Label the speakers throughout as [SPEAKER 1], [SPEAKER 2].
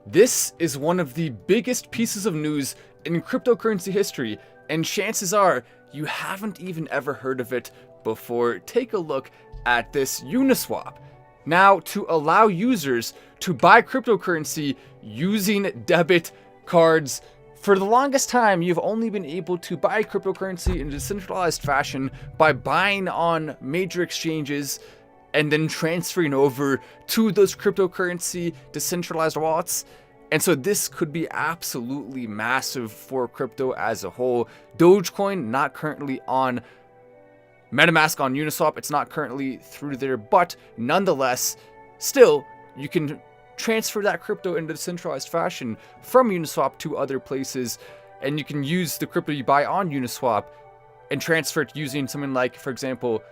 [SPEAKER 1] This is one of the biggest pieces of news in cryptocurrency history, and chances are you haven't even ever heard of it before. Take a look at this Uniswap. Now, to allow users to buy cryptocurrency using debit cards, for the longest time, you've only been able to buy cryptocurrency in a decentralized fashion by buying on major exchanges and then transferring over to those cryptocurrency decentralized wallets. And so this could be absolutely massive for crypto as a whole. Dogecoin, not currently on MetaMask on Uniswap, it's not currently through there, but nonetheless, still, you can transfer that crypto in a decentralized fashion from Uniswap to other places, and you can use the crypto you buy on Uniswap and transfer it using something like, for example,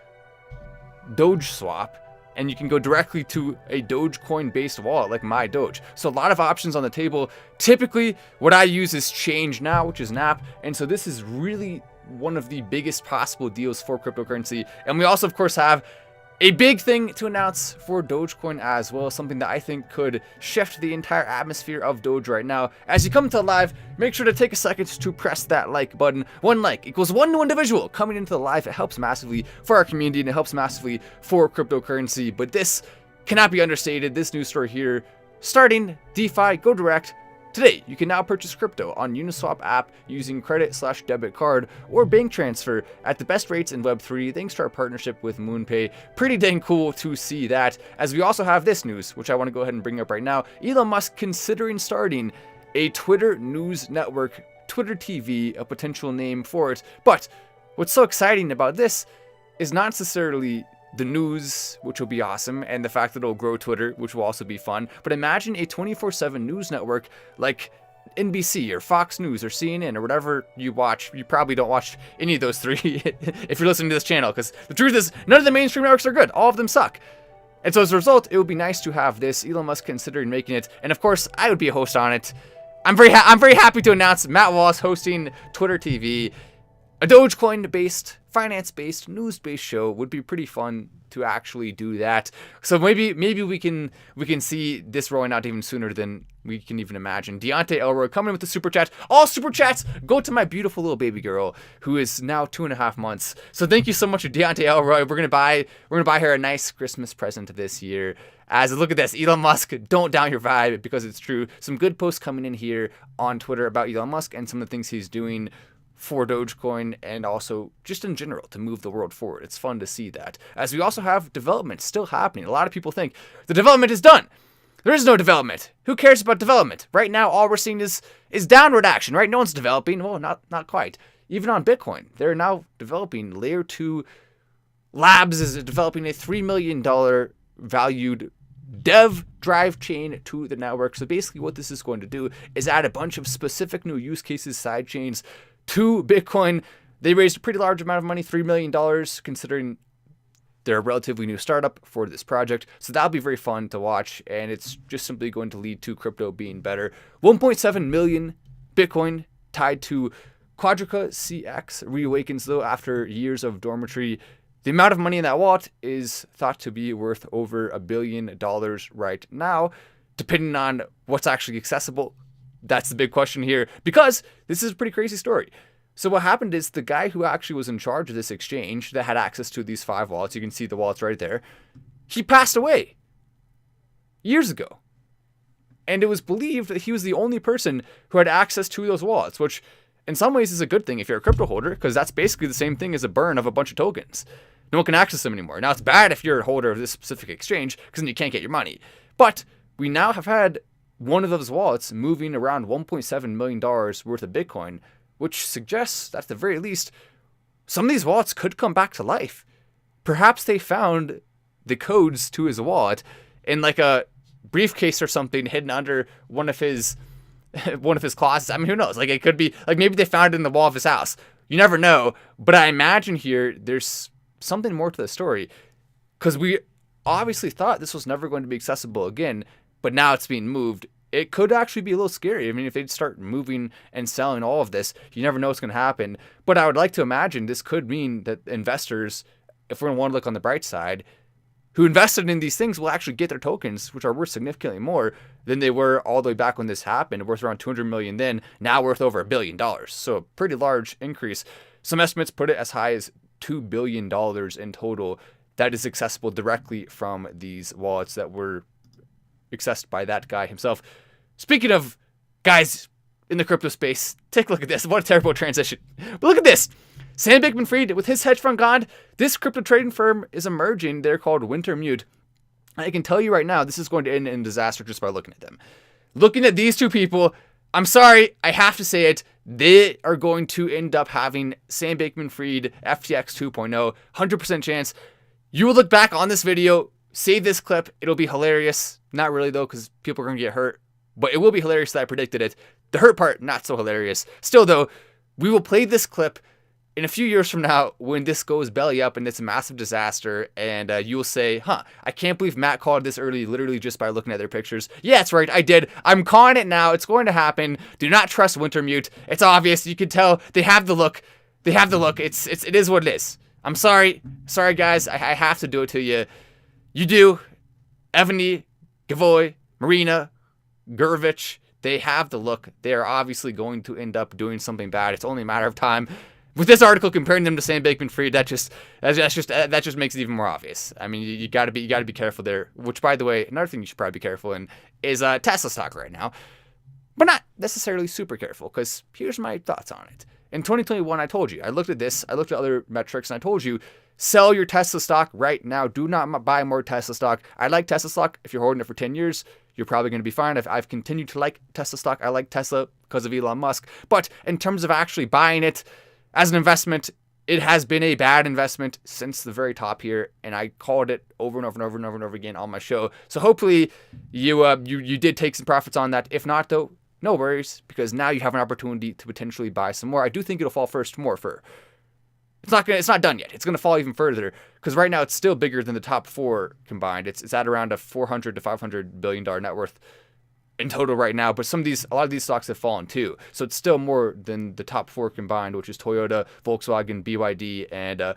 [SPEAKER 1] Doge Swap, and you can go directly to a Dogecoin based wallet like my Doge. So a lot of options on the table. Typically, what I use is Change Now, which is an app, and so this is really one of the biggest possible deals for cryptocurrency. And we also, of course, have a big thing to announce for Dogecoin as well, something that I think could shift the entire atmosphere of Doge right now. As you come to the live, make sure to take a second to press that like button. 1 like equals 1 new individual coming into the live. It helps massively for our community and it helps massively for cryptocurrency. But this cannot be understated. This news story here, starting DeFi, go direct. Today, you can now purchase crypto on Uniswap app using credit/debit card or bank transfer at the best rates in Web3 thanks to our partnership with MoonPay. Pretty dang cool to see that. As we also have this news, which I want to go ahead and bring up right now. Elon Musk considering starting a Twitter news network, Twitter TV, a potential name for it. But what's so exciting about this is not necessarily the news, which will be awesome, and the fact that it'll grow Twitter, which will also be fun. But imagine a 24/7 news network like NBC or Fox News or CNN or whatever you watch. You probably don't watch any of those three if you're listening to this channel, because the truth is none of the mainstream networks are good. All of them suck. And so as a result, it would be nice to have this. Elon Musk considering making it, and of course, I would be a host on it. I'm very happy to announce Matt Wallace hosting Twitter TV. A Dogecoin-based, finance-based, news-based show would be pretty fun to actually do that. So maybe we can see this rolling out even sooner than we can even imagine. Deontay Elroy coming in with the super chat. All super chats go to my beautiful little baby girl who is now 2.5 months. So thank you so much, Deontay Elroy. We're gonna buy her a nice Christmas present this year. As look at this, Elon Musk, don't down your vibe because it's true. Some good posts coming in here on Twitter about Elon Musk and some of the things he's doing for Dogecoin and also just in general to move the world forward. It's fun to see that. As we also have development still happening. A lot of people think the development is done. There is no development. Who cares about development? Right now, all we're seeing is downward action, right? No one's developing. Well, not quite. Even on Bitcoin, they're now developing. Layer 2 Labs is developing a $3 million valued dev drive chain to the network. So basically what this is going to do is add a bunch of specific new use cases, side chains, to Bitcoin. They raised a pretty large amount of money, $3 million, considering they're a relatively new startup for this project. So that'll be very fun to watch, and it's just simply going to lead to crypto being better. 1.7 million Bitcoin tied to Quadrica CX reawakens, though, after years of dormitory. The amount of money in that wallet is thought to be worth over $1 billion right now, depending on what's actually accessible. That's the big question here, because this is a pretty crazy story. So what happened is the guy who actually was in charge of this exchange that had access to these 5 wallets, you can see the wallets right there, he passed away years ago. And it was believed that he was the only person who had access to those wallets, which in some ways is a good thing if you're a crypto holder, because that's basically the same thing as a burn of a bunch of tokens. No one can access them anymore. Now, it's bad if you're a holder of this specific exchange, because then you can't get your money. But we now have had one of those wallets moving around $1.7 million worth of Bitcoin, which suggests that at the very least, some of these wallets could come back to life. Perhaps they found the codes to his wallet in like a briefcase or something hidden under one of his closets. I mean, who knows? Like, it could be, like, maybe they found it in the wall of his house. You never know. But I imagine here there's something more to the story, because we obviously thought this was never going to be accessible again, but now it's being moved. It could actually be a little scary. I mean, if they'd start moving and selling all of this, you never know what's going to happen. But I would like to imagine this could mean that investors, if we're going to want to look on the bright side, who invested in these things will actually get their tokens, which are worth significantly more than they were all the way back when this happened, worth around 200 million then, now worth over $1 billion. So a pretty large increase. Some estimates put it as high as $2 billion in total that is accessible directly from these wallets that were accessed by that guy himself. Speaking of guys in the crypto space, take a look at this. What a terrible transition. But look at this. Sam Bankman-Fried, with his hedge fund gone, this crypto trading firm is emerging. They're called Wintermute. And I can tell you right now, this is going to end in disaster just by looking at them. Looking at these two people, I'm sorry, I have to say it, they are going to end up having Sam Bankman-Fried FTX 2.0, 100% chance. You will look back on this video, save this clip, it'll be hilarious. Not really though, because people are going to get hurt. But it will be hilarious that I predicted it. The hurt part, not so hilarious. Still though, we will play this clip in a few years from now when this goes belly up and it's a massive disaster, and you will say, I can't believe Matt called this early literally just by looking at their pictures. Yeah, that's right, I did. I'm calling it now. It's going to happen. Do not trust Wintermute. It's obvious. You can tell they have the look. They have the look. It is what it is. I'm sorry. Sorry, guys. I have to do it to you. You do. Evany, Gavoy, Marina, Gurvich, they have the look. They are obviously going to end up doing something bad. It's only a matter of time. With this article comparing them to Sam Bankman-Fried, that just makes it even more obvious. I mean, you gotta be careful there. Which, by the way, another thing you should probably be careful in is Tesla stock right now, but not necessarily super careful. Because here's my thoughts on it. In 2021, I told you, I looked at this, I looked at other metrics, and I told you, sell your Tesla stock right now. Do not buy more Tesla stock. I like Tesla stock. If you're holding it for 10 years, you're probably going to be fine. I've continued to like Tesla stock. I like Tesla because of Elon Musk. But in terms of actually buying it as an investment, it has been a bad investment since the very top here, and I called it over and over and over and over and over again on my show. So hopefully you did take some profits on that. If not, though, no worries, because now you have an opportunity to potentially buy some more. I do think it'll fall first more for. It's not done yet. It's going to fall even further because right now it's still bigger than the top four combined. It's at around a $400 to $500 billion net worth in total right now. But a lot of these stocks have fallen too. So it's still more than the top four combined, which is Toyota, Volkswagen, BYD, and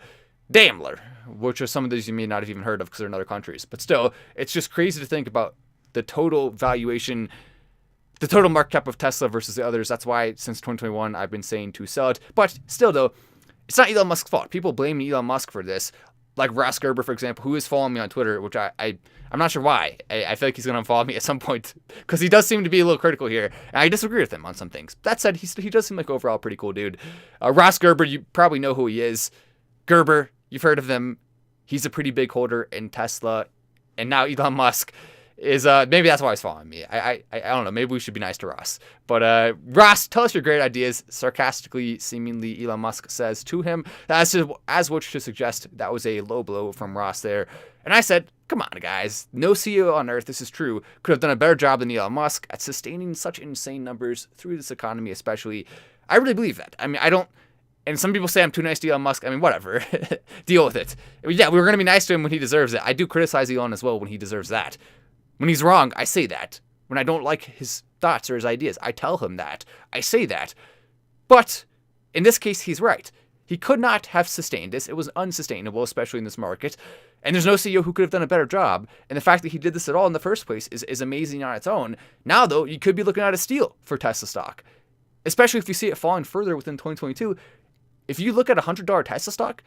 [SPEAKER 1] Daimler, which are some of these you may not have even heard of because they're in other countries. But still, it's just crazy to think about the total valuation, the total market cap of Tesla versus the others. That's why since 2021 I've been saying to sell it. But still though, it's not Elon Musk's fault. People blame Elon Musk for this. Like Ross Gerber, for example, who is following me on Twitter, which I'm not sure why. I feel like he's going to unfollow me at some point because he does seem to be a little critical here. And I disagree with him on some things. That said, he does seem like overall a pretty cool dude. Ross Gerber, you probably know who he is. Gerber, you've heard of him. He's a pretty big holder in Tesla. And now Elon Musk is, maybe that's why he's following me. I don't know. Maybe we should be nice to Ross. But Ross, tell us your great ideas. Sarcastically, seemingly, Elon Musk says to him, as which to suggest that was a low blow from Ross there. And I said, come on, guys. No CEO on earth, this is true, could have done a better job than Elon Musk at sustaining such insane numbers through this economy, especially. I really believe that. I mean, I don't. And some people say I'm too nice to Elon Musk. I mean, whatever. Deal with it. Yeah, we're going to be nice to him when he deserves it. I do criticize Elon as well when he deserves that. When he's wrong, I say that. When I don't like his thoughts or his ideas, I tell him that. I say that. But in this case, he's right. He could not have sustained this. It was unsustainable, especially in this market. And there's no CEO who could have done a better job. And the fact that he did this at all in the first place is amazing on its own. Now, though, you could be looking at a steal for Tesla stock, especially if you see it falling further within 2022. If you look at $100 Tesla stock,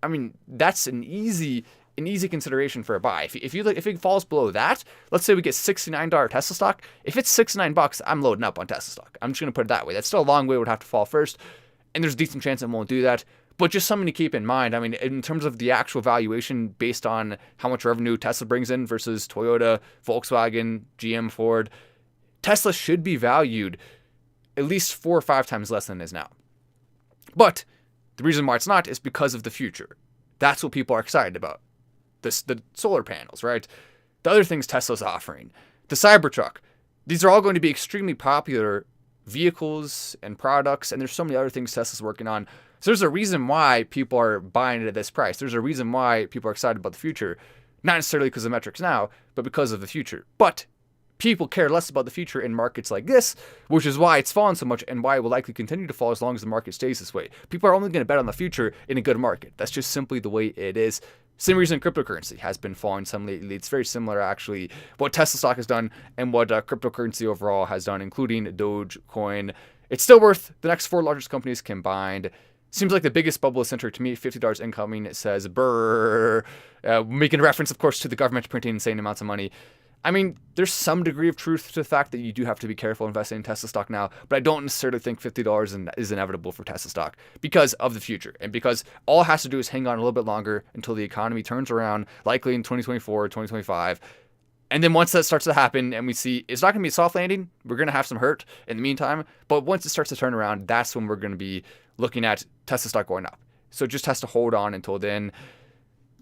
[SPEAKER 1] I mean, that's an easy consideration for a buy. If it falls below that, let's say we get $69 Tesla stock. If it's $69, I'm loading up on Tesla stock. I'm just going to put it that way. That's still a long way. It would have to fall first. And there's a decent chance it won't do that. But just something to keep in mind. I mean, in terms of the actual valuation based on how much revenue Tesla brings in versus Toyota, Volkswagen, GM, Ford, Tesla should be valued at least 4 or 5 times less than it is now. But the reason why it's not is because of the future. That's what people are excited about. The solar panels, right? The other things Tesla's offering. The Cybertruck. These are all going to be extremely popular vehicles and products, and there's so many other things Tesla's working on. So there's a reason why people are buying it at this price. There's a reason why people are excited about the future. Not necessarily because of metrics now, but because of the future. But people care less about the future in markets like this, which is why it's fallen so much and why it will likely continue to fall as long as the market stays this way. People are only going to bet on the future in a good market. That's just simply the way it is. Same reason cryptocurrency has been falling some lately. It's very similar, actually, what Tesla stock has done and what cryptocurrency overall has done, including Dogecoin. It's still worth the next 4 largest companies combined. Seems like the biggest bubble center to me, $50 incoming. It says, brrr, making a reference, of course, to the government printing insane amounts of money. I mean, there's some degree of truth to the fact that you do have to be careful investing in Tesla stock now, but I don't necessarily think $50 is inevitable for Tesla stock because of the future and because all it has to do is hang on a little bit longer until the economy turns around, likely in 2024, 2025. And then once that starts to happen and we see it's not going to be a soft landing, we're going to have some hurt in the meantime, but once it starts to turn around, that's when we're going to be looking at Tesla stock going up. So it just has to hold on until then.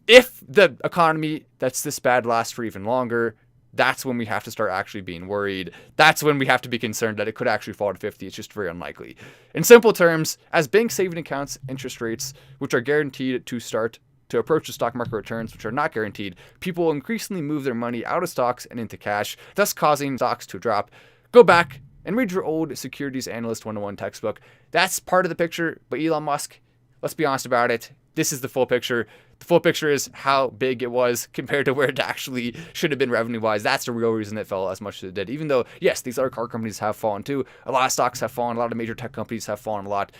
[SPEAKER 1] If the economy that's this bad lasts for even longer, that's when we have to start actually being worried. That's when we have to be concerned that it could actually fall to 50. It's just very unlikely. In simple terms, as bank saving accounts interest rates, which are guaranteed to start to approach the stock market returns, which are not guaranteed, people will increasingly move their money out of stocks and into cash, thus causing stocks to drop. Go back and read your old Securities Analyst 101 textbook. That's part of the picture, but Elon Musk, let's be honest about it, this is the full picture. The full picture is how big it was compared to where it actually should have been revenue-wise. That's the real reason it fell as much as it did. Even though, yes, these other car companies have fallen too. A lot of stocks have fallen. A lot of major tech companies have fallen a lot.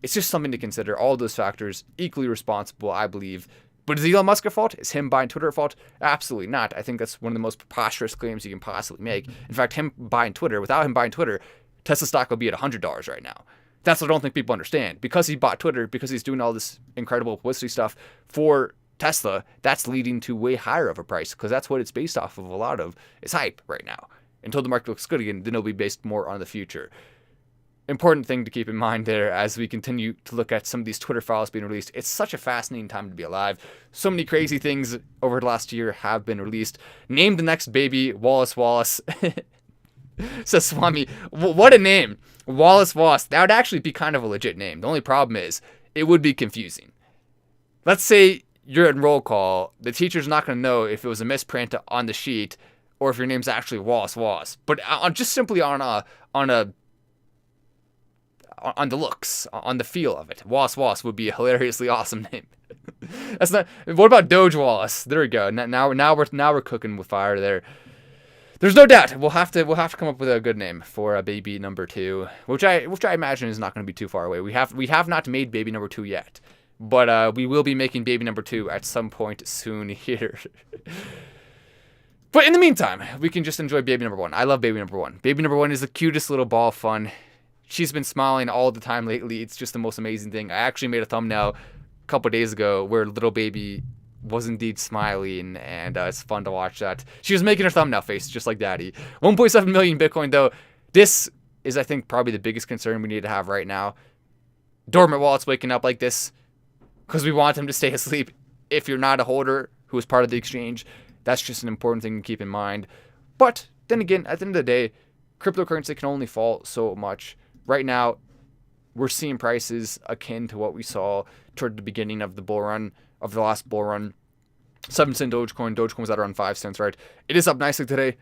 [SPEAKER 1] It's just something to consider. All those factors equally responsible, I believe. But is Elon Musk at fault? Is him buying Twitter at fault? Absolutely not. I think that's one of the most preposterous claims you can possibly make. In fact, him buying Twitter, without him buying Twitter, Tesla stock would be at $100 right now. That's what I don't think people understand. Because he bought Twitter, because he's doing all this incredible publicity stuff for Tesla, that's leading to way higher of a price because that's what it's based off of. A lot of it's hype right now. Until the market looks good again, then it'll be based more on the future. Important thing to keep in mind there as we continue to look at some of these Twitter files being released. It's such a fascinating time to be alive. So many crazy things over the last year have been released. Name the next baby Wallace. Says Swami, what a name. Wallace. That would actually be kind of a legit name. The only problem is it would be confusing. Let's say you're in roll call. The teacher's not going to know if it was a misprint on the sheet or if your name's actually Wallace. But just simply on the looks, on the feel of it, Wallace would be a hilariously awesome name. That's not. What about Doge Wallace? There we go. Now we're cooking with fire there. There's no doubt we'll have to come up with a good name for a baby number 2, which I imagine is not going to be too far away. We have not made baby number 2 yet, but we will be making baby number 2 at some point soon here. But in the meantime, we can just enjoy baby number 1. I love baby number 1. Baby number 1 is the cutest little ball of fun. She's been smiling all the time lately. It's just the most amazing thing. I actually made a thumbnail a couple days ago where little baby was indeed smiling, and it's fun to watch that. She was making her thumbnail face just like daddy. 1.7 million Bitcoin though. This is, I think, probably the biggest concern we need to have right now. Dormant wallets waking up like this because we want them to stay asleep. If you're not a holder who is part of the exchange, that's just an important thing to keep in mind. But then again, at the end of the day, cryptocurrency can only fall so much. Right now, we're seeing prices akin to what we saw toward the beginning of the bull run, of the last bull run. 7 cent Dogecoin. Dogecoin was at around 5 cents, right? It is up nicely today,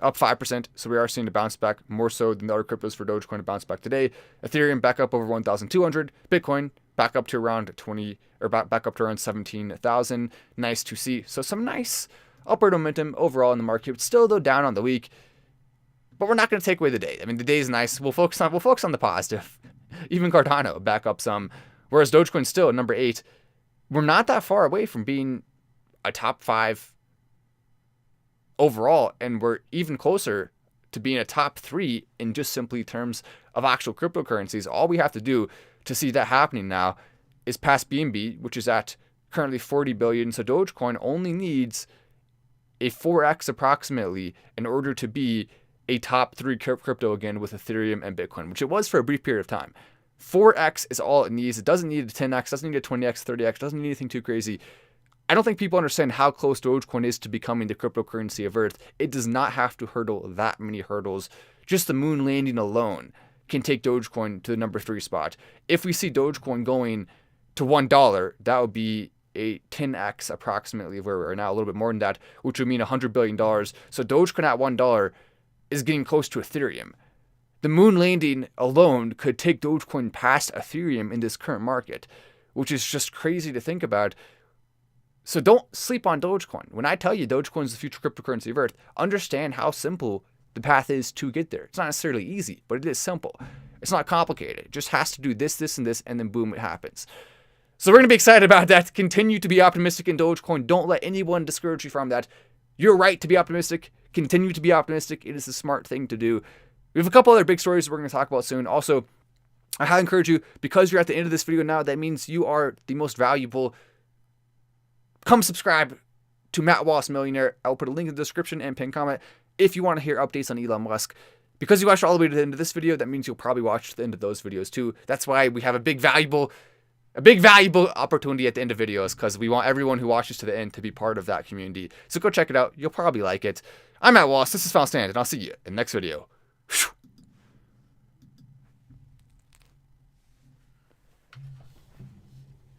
[SPEAKER 1] up 5%. So we are seeing a bounce back more so than the other cryptos for Dogecoin to bounce back today. Ethereum back up over 1,200. Bitcoin back up to around 20, or back up to around 17,000. Nice to see. So some nice upward momentum overall in the market. Still though down on the week, but we're not going to take away the day. I mean, the day is nice. We'll focus on the positive. Even Cardano back up some, whereas Dogecoin still at number 8. We're not that far away from being a top 5 overall, and we're even closer to being a top 3 in just simply terms of actual cryptocurrencies. All we have to do to see that happening now is pass BNB, which is at currently 40 billion. So Dogecoin only needs a 4x approximately in order to be a top 3 crypto again with Ethereum and Bitcoin, which it was for a brief period of time. 4x is all it needs. It doesn't need a 10x, doesn't need a 20x, 30x, doesn't need anything too crazy. I don't think people understand how close Dogecoin is to becoming the cryptocurrency of Earth. It does not have to hurdle that many hurdles. Just the moon landing alone can take Dogecoin to the number 3 spot. If we see Dogecoin going to $1, that would be a 10x approximately of where we are now, a little bit more than that, which would mean $100 billion. So Dogecoin at $1 is getting close to Ethereum. The moon landing alone could take Dogecoin past Ethereum in this current market, which is just crazy to think about. So don't sleep on Dogecoin. When I tell you Dogecoin is the future cryptocurrency of Earth, understand how simple the path is to get there. It's not necessarily easy, but it is simple. It's not complicated. It just has to do this, this, and this, and then boom, it happens. So we're going to be excited about that. Continue to be optimistic in Dogecoin. Don't let anyone discourage you from that. You're right to be optimistic. Continue to be optimistic. It is the smart thing to do. We have a couple other big stories we're going to talk about soon. Also, I highly encourage you, because you're at the end of this video now, that means you are the most valuable. Come subscribe to Matt Wallace Millionaire. I'll put a link in the description and pinned comment if you want to hear updates on Elon Musk. Because you watched all the way to the end of this video, that means you'll probably watch the end of those videos too. That's why we have a big valuable opportunity at the end of videos, because we want everyone who watches to the end to be part of that community. So go check it out. You'll probably like it. I'm Matt Wallace. This is Final Stand, and I'll see you in the next video. Whew.